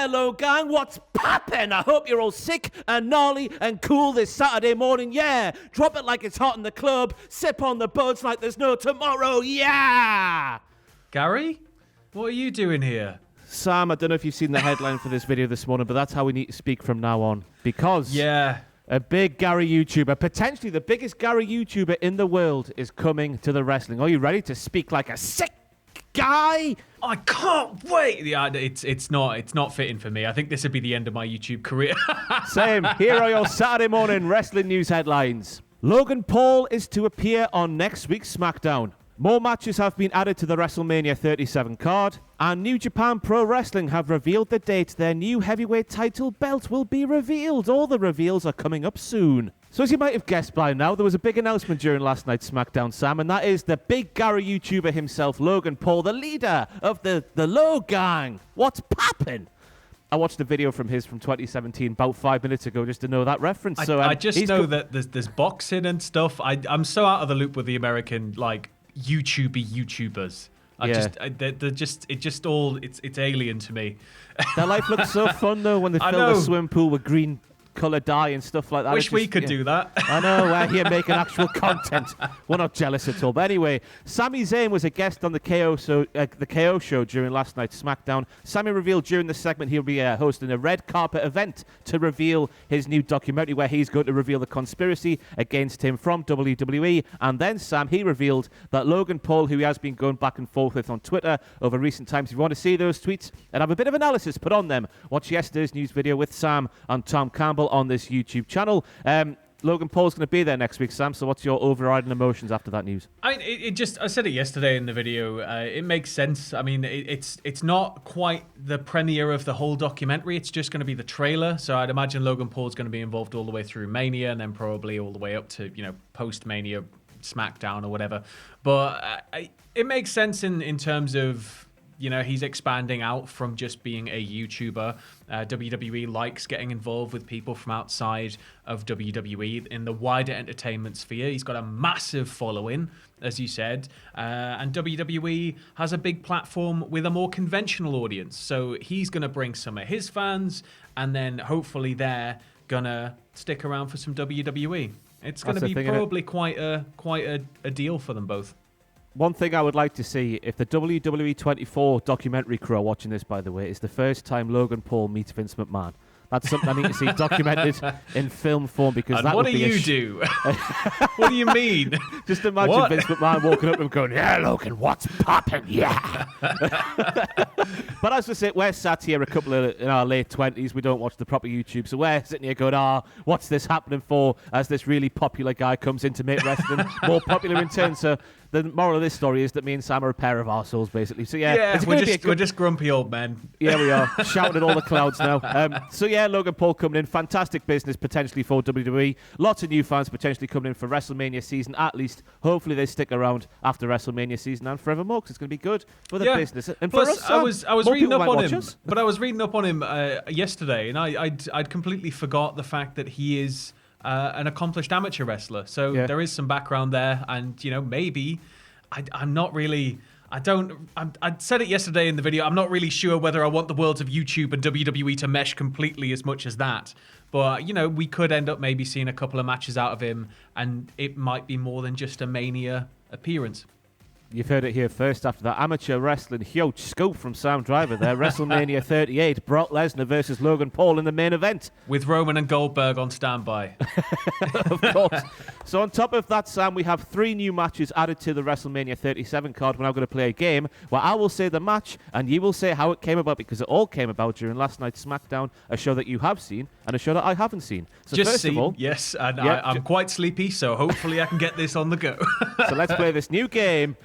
Hello, gang. What's poppin'? I hope you're all sick and gnarly and cool this Saturday morning. Yeah. Drop it like it's hot in the club. Sip on the buds like there's no tomorrow. Yeah. Gary, what are you doing here? Sam, I don't know if you've seen the headline for this video this morning, but that's how we need to speak from now on. Because a big Gary YouTuber, potentially the biggest Gary YouTuber in the world, is coming to the wrestling. Are you ready to speak like a sick guy? I can't wait. Yeah, it's not fitting for me. I think this would be the end of my YouTube career. Same. Here are your Saturday morning wrestling news headlines. Logan Paul is to appear on next week's SmackDown. More matches have been added to the WrestleMania 37 card, and New Japan Pro Wrestling have revealed the date their new heavyweight title belt will be revealed. All the reveals are coming up soon. So as you might have guessed by now, there was a big announcement during last night's SmackDown, Sam, and that is the big Gary YouTuber himself, Logan Paul, the leader of the Low Gang. What's poppin'? I watched a video from 2017 about 5 minutes ago just to know that reference. So I just know that there's boxing and stuff. I'm so out of the loop with the American YouTubers. It's alien to me. Their life looks so fun though when they fill the swimming pool with green colour dye and stuff like that. Wish we could do that. I know, we're here making actual content. We're not jealous at all. But anyway, Sami Zayn was a guest on the KO show during last night's SmackDown. Sami revealed during the segment he'll be hosting a red carpet event to reveal his new documentary where he's going to reveal the conspiracy against him from WWE. And then he revealed that Logan Paul, who he has been going back and forth with on Twitter over recent times, if you want to see those tweets and have a bit of analysis put on them, watch yesterday's news video with Sam and Tom Campbell on this YouTube channel. Logan Paul's going to be there next week, Sam, so what's your overriding emotions after that news? I said it yesterday in the video. It makes sense. I mean, it's not quite the premiere of the whole documentary. It's just going to be the trailer. So I'd imagine Logan Paul's going to be involved all the way through Mania and then probably all the way up to, post-Mania SmackDown or whatever. But it makes sense in terms of, he's expanding out from just being a YouTuber. WWE likes getting involved with people from outside of WWE in the wider entertainment sphere. He's got a massive following, as you said, and WWE has a big platform with a more conventional audience. So he's going to bring some of his fans, and then hopefully they're going to stick around for some WWE. It's going to be probably quite a deal for them both. One thing I would like to see, if the WWE 24 documentary crew are watching this, by the way, is the first time Logan Paul meets Vince McMahon. That's something I need to see documented in film form because and that what would do be you do? What do you mean? Just imagine Vince McMahon walking up and going, "Yeah, Logan, what's poppin'? Yeah." But as we say, we're sat here a couple of in our late 20s. We don't watch the proper YouTube, so we're sitting here going, what's this happening for? As this really popular guy comes in to make wrestling more popular in turn. So the moral of this story is that me and Sam are a pair of arseholes, basically. So we're just grumpy old men. Yeah, we are shouting at all the clouds now. Logan Paul coming in, fantastic business potentially for WWE. Lots of new fans potentially coming in for WrestleMania season, at least. Hopefully they stick around after WrestleMania season and forevermore, because it's going to be good for the business. And plus, for us, I was reading up on him, but I was reading up on him yesterday, and I'd completely forgot the fact that he is an accomplished amateur wrestler. So there is some background there, and maybe I'm not really. I said it yesterday in the video. I'm not really sure whether I want the worlds of YouTube and WWE to mesh completely as much as that. But, we could end up maybe seeing a couple of matches out of him, and it might be more than just a Mania appearance. You've heard it here first after that amateur wrestling huge scoop from Sam Driver there. WrestleMania 38, Brock Lesnar versus Logan Paul in the main event. With Roman and Goldberg on standby. Of course. So on top of that, Sam, we have 3 new matches added to the WrestleMania 37 card. We're now going to play a game where I will say the match and you will say how it came about, because it all came about during last night's SmackDown, a show that you have seen and a show that I haven't seen. So just first seen, of all, yes, and I'm quite sleepy, so hopefully I can get this on the go. So let's play this new game.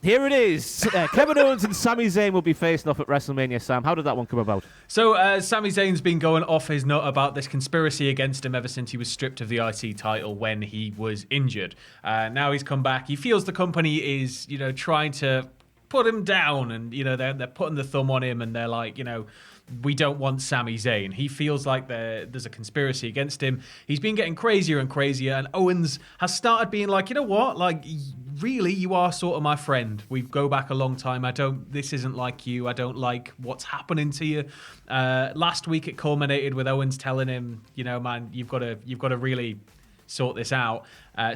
Here it is. Kevin Owens and Sami Zayn will be facing off at WrestleMania. Sam, how did that one come about? So Sami Zayn's been going off his nut about this conspiracy against him ever since he was stripped of the IC title when he was injured. Now he's come back. He feels the company is, trying to put him down, and they're putting the thumb on him, and they're like, we don't want Sami Zayn. He feels like there's a conspiracy against him. He's been getting crazier and crazier, and Owens has started being like, you know what? Like, really, you are sort of my friend. We go back a long time. This isn't like you. I don't like what's happening to you. Last week it culminated with Owens telling him, man, you've got to really sort this out.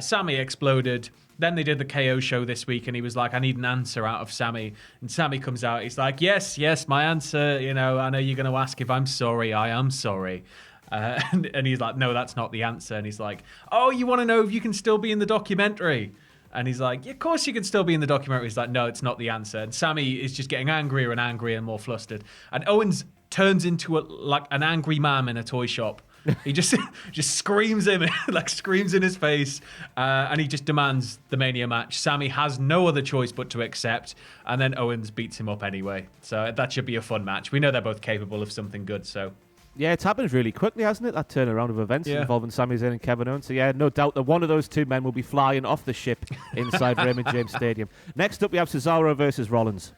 Sami exploded. Then they did the KO show this week, and he was like, I need an answer out of Sami. And Sami comes out. He's like, yes, my answer. I know you're going to ask if I'm sorry. I am sorry. And he's like, no, that's not the answer. And he's like, oh, you want to know if you can still be in the documentary? And he's like, yeah, of course you can still be in the documentary. He's like, no, it's not the answer. And Sami is just getting angrier and angrier and more flustered. And Owens turns into like an angry man in a toy shop. He just screams him, screams in his face, and he just demands the Mania match. Sami has no other choice but to accept, and then Owens beats him up anyway. So that should be a fun match. We know they're both capable of something good, so... Yeah, it's happened really quickly, hasn't it? That turnaround of events involving Sami Zayn and Kevin Owens. So yeah, no doubt that one of those two men will be flying off the ship inside Raymond James Stadium. Next up, we have Cesaro versus Rollins.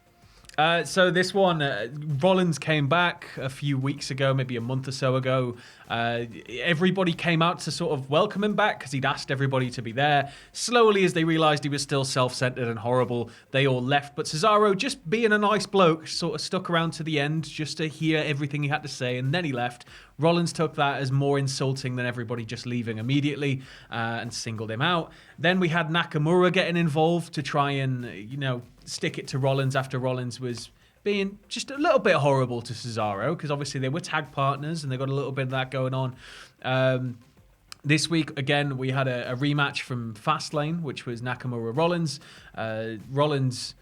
So this one, Rollins came back a few weeks ago, maybe a month or so ago. Everybody came out to sort of welcome him back because he'd asked everybody to be there. Slowly, as they realized he was still self-centered and horrible, they all left. But Cesaro, just being a nice bloke, sort of stuck around to the end just to hear everything he had to say, and then he left. Rollins took that as more insulting than everybody just leaving immediately and singled him out. Then we had Nakamura getting involved to try and, stick it to Rollins after Rollins was being just a little bit horrible to Cesaro, because obviously they were tag partners and they got a little bit of that going on. This week, again, we had a rematch from Fastlane, which was Nakamura-Rollins. Rollins...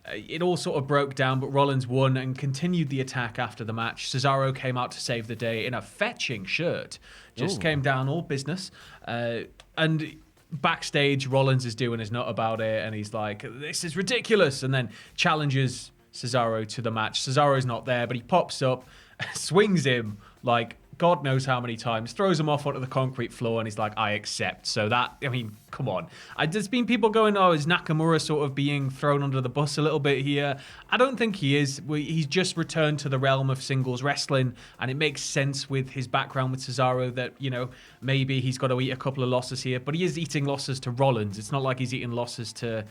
It all sort of broke down, but Rollins won and continued the attack after the match. Cesaro came out to save the day in a fetching shirt. Just came down all business. And backstage, Rollins is doing his nut about it, and he's like, this is ridiculous, and then challenges Cesaro to the match. Cesaro's not there, but he pops up, swings him like God knows how many times, throws him off onto the concrete floor, and he's like, I accept. So come on. There's been people going, is Nakamura sort of being thrown under the bus a little bit here? I don't think he is. He's just returned to the realm of singles wrestling, and it makes sense with his background with Cesaro that, maybe he's got to eat a couple of losses here, but he is eating losses to Rollins. It's not like he's eating losses to...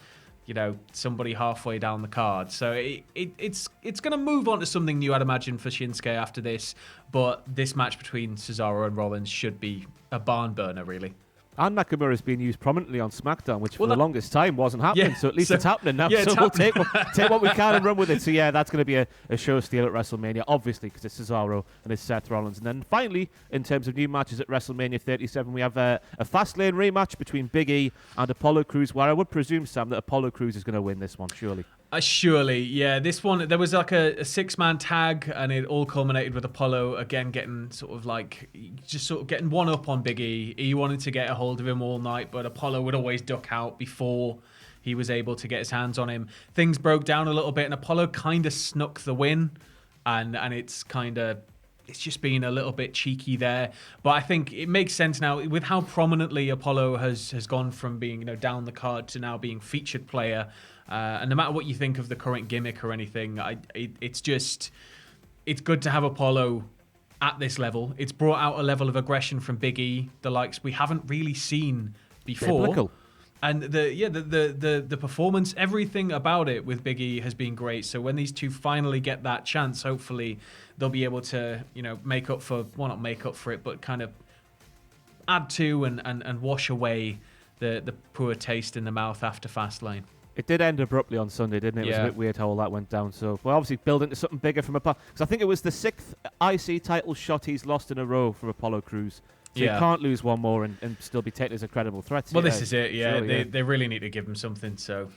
somebody halfway down the card. So it's going to move on to something new, I'd imagine, for Shinsuke after this. But this match between Cesaro and Rollins should be a barn burner, really. And Nakamura is being used prominently on SmackDown, which for the longest time wasn't happening. Yeah, so at least it's happening now. Yeah, so we'll take what we can and run with it. So yeah, that's going to be a show steal at WrestleMania, obviously, because it's Cesaro and it's Seth Rollins. And then finally, in terms of new matches at WrestleMania 37, we have a Fastlane rematch between Big E and Apollo Crews, where I would presume, Sam, that Apollo Crews is going to win this one, surely. Surely, yeah. This one, there was like a six-man tag, and it all culminated with Apollo again getting getting one up on Big E. He wanted to get a hold of him all night, but Apollo would always duck out before he was able to get his hands on him. Things broke down a little bit, and Apollo kind of snuck the win, and it's just being a little bit cheeky there. But I think it makes sense now with how prominently Apollo has gone from being down the card to now being featured player. And no matter what you think of the current gimmick or anything, it's good to have Apollo at this level. It's brought out a level of aggression from Big E, the likes we haven't really seen before. Biblical. And the performance, everything about it with Big E has been great. So when these two finally get that chance, hopefully they'll be able to make up for, well, not make up for it, but kind of add to and wash away the poor taste in the mouth after Fastlane. It did end abruptly on Sunday, didn't it? It was a bit weird how all that went down. So we're obviously building to something bigger from Apollo. Because I think it was the 6th IC title shot he's lost in a row for Apollo Crews. So you can't lose one more and still be taken as a credible threat. Well, this is it, yeah. They really need to give him something, so...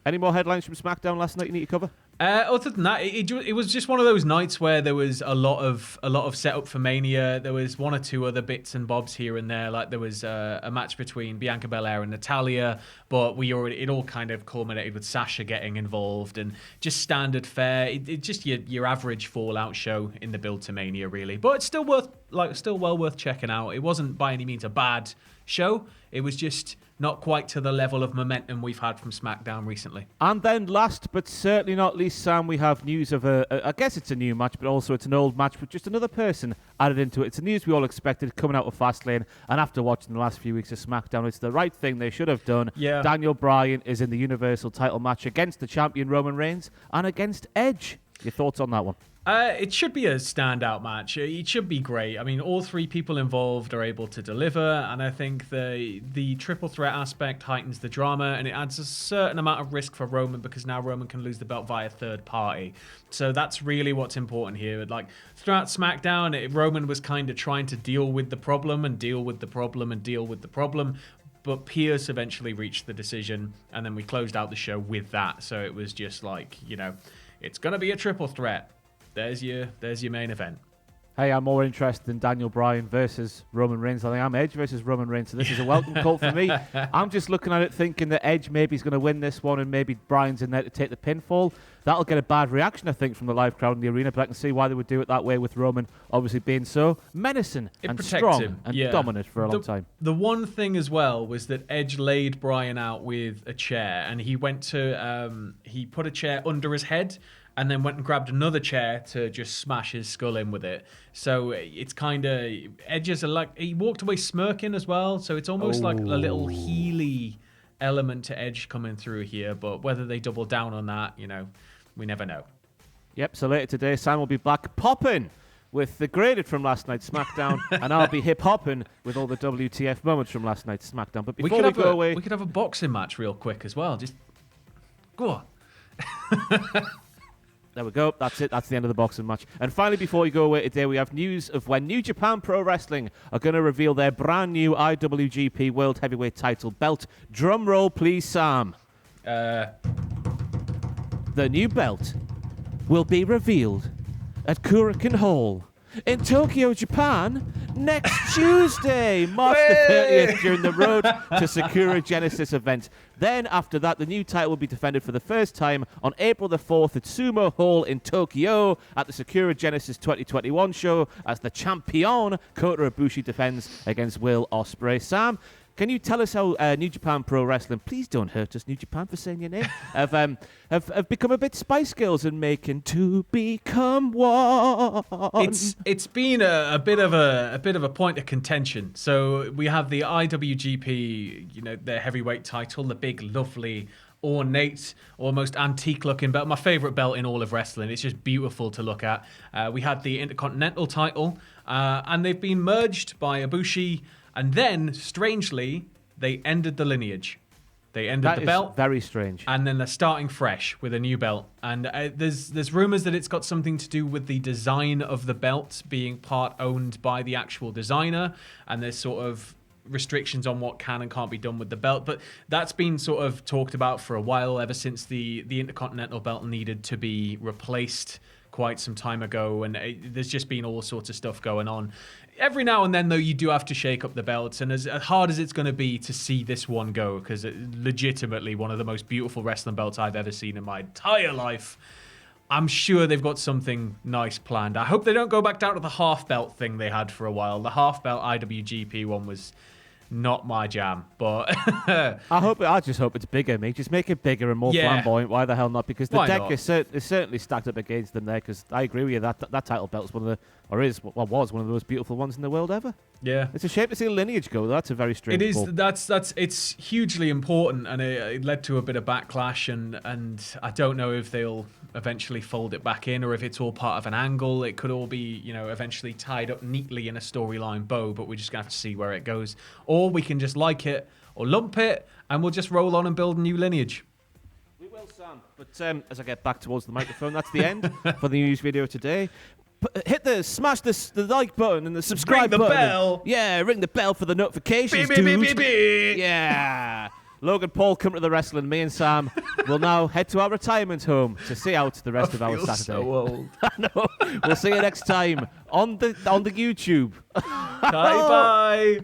Any more headlines from SmackDown last night you need to cover? Other than that, it was just one of those nights where there was a lot of setup for Mania. There was one or two other bits and bobs here and there. Like there was a match between Bianca Belair and Natalya, but it all kind of culminated with Sasha getting involved and just standard fare. It's just your average Fallout show in the build to Mania, really. But it's still well worth checking out. It wasn't by any means a bad show. It was just not quite to the level of momentum we've had from SmackDown recently. And then last but certainly not least, Sam, we have news of I guess it's a new match, but also it's an old match with just another person added into it. It's the news we all expected coming out of Fastlane, and after watching the last few weeks of SmackDown, it's the right thing they should have done. Yeah. Daniel Bryan is in the Universal title match against the champion Roman Reigns and against Edge. Your thoughts on that one? It should be a standout match. It should be great. I mean, all three people involved are able to deliver, and I think the triple threat aspect heightens the drama, and it adds a certain amount of risk for Roman because now Roman can lose the belt via third party. So that's really what's important here. Like throughout SmackDown, Roman was kind of trying to deal with the problem and deal with the problem and deal with the problem. But Pierce eventually reached the decision, and then we closed out the show with that. So it was just like, it's going to be a triple threat. There's your main event. Hey, I'm more interested in Daniel Bryan versus Roman Reigns than I am Edge versus Roman Reigns. So this is a welcome call for me. I'm just looking at it thinking that Edge maybe is going to win this one and maybe Bryan's in there to take the pinfall. That'll get a bad reaction, I think, from the live crowd in the arena, but I can see why they would do it that way with Roman obviously being so menacing and strong and dominant for a long time. The one thing as well was that Edge laid Bryan out with a chair, and he went to he put a chair under his head and then went and grabbed another chair to just smash his skull in with it. So it's kind of Edge's he walked away smirking as well. So it's almost like a little Healy element to Edge coming through here. But whether they double down on that, we never know. Yep. So later today, Sam will be back popping with the graded from last night's SmackDown, and I'll be hip hopping with all the WTF moments from last night's SmackDown. But before we go away, we could have a boxing match real quick as well. Just go on. There we go. That's it. That's the end of the boxing match. And finally, before we go away today, we have news of when New Japan Pro Wrestling are going to reveal their brand new IWGP World Heavyweight title belt. Drum roll, please, Sam. The new belt will be revealed at Korakuen Hall in Tokyo, Japan, next Tuesday, March the 30th, during the Road to Sakura Genesis event. Then, after that, the new title will be defended for the first time on April the 4th at Sumo Hall in Tokyo at the Sakura Genesis 2021 show as the champion Kota Ibushi defends against Will Ospreay. Sam, can you tell us how New Japan Pro Wrestling, please don't hurt us, New Japan, for saying your name, have become a bit Spice Girls and making To Become One? It's been a bit of a point of contention. So we have the IWGP, the heavyweight title, the big, lovely, ornate, almost antique-looking belt. My favorite belt in all of wrestling. It's just beautiful to look at. We had the Intercontinental title, and they've been merged by Ibushi. And then, strangely, they ended the lineage. They ended the belt. Very strange. And then they're starting fresh with a new belt. And there's rumors that it's got something to do with the design of the belt being part owned by the actual designer. And there's sort of restrictions on what can and can't be done with the belt. But that's been sort of talked about for a while, ever since the Intercontinental belt needed to be replaced quite some time ago. And there's just been all sorts of stuff going on. Every now and then, though, you do have to shake up the belts, and as hard as it's going to be to see this one go, because it's legitimately one of the most beautiful wrestling belts I've ever seen in my entire life, I'm sure they've got something nice planned. I hope they don't go back down to the half belt thing they had for a while. The half belt IWGP one was not my jam, but I just hope it's bigger, mate. Just make it bigger and more flamboyant. Why the hell not? Because the deck is certainly stacked up against them there. Because I agree with you, that title belt is was one of the most beautiful ones in the world ever. Yeah, it's a shame to see the lineage go. That's a very strange. It is. Pull. It's hugely important, and it led to a bit of backlash. And I don't know if they'll eventually fold it back in, or if it's all part of an angle. It could all be, eventually tied up neatly in a storyline bow. But we're just gonna have to see where it goes, or we can just like it or lump it, and we'll just roll on and build a new lineage. We will, Sam. But as I get back towards the microphone, that's the end for the news video today. Smash the like button and the subscribe button. Ring the bell. Ring the bell for the notifications, dude. Yeah. Logan Paul come to the wrestling. Me and Sam will now head to our retirement home to see out the rest of our Saturday. So old. I know. We'll see you next time on the YouTube. Bye.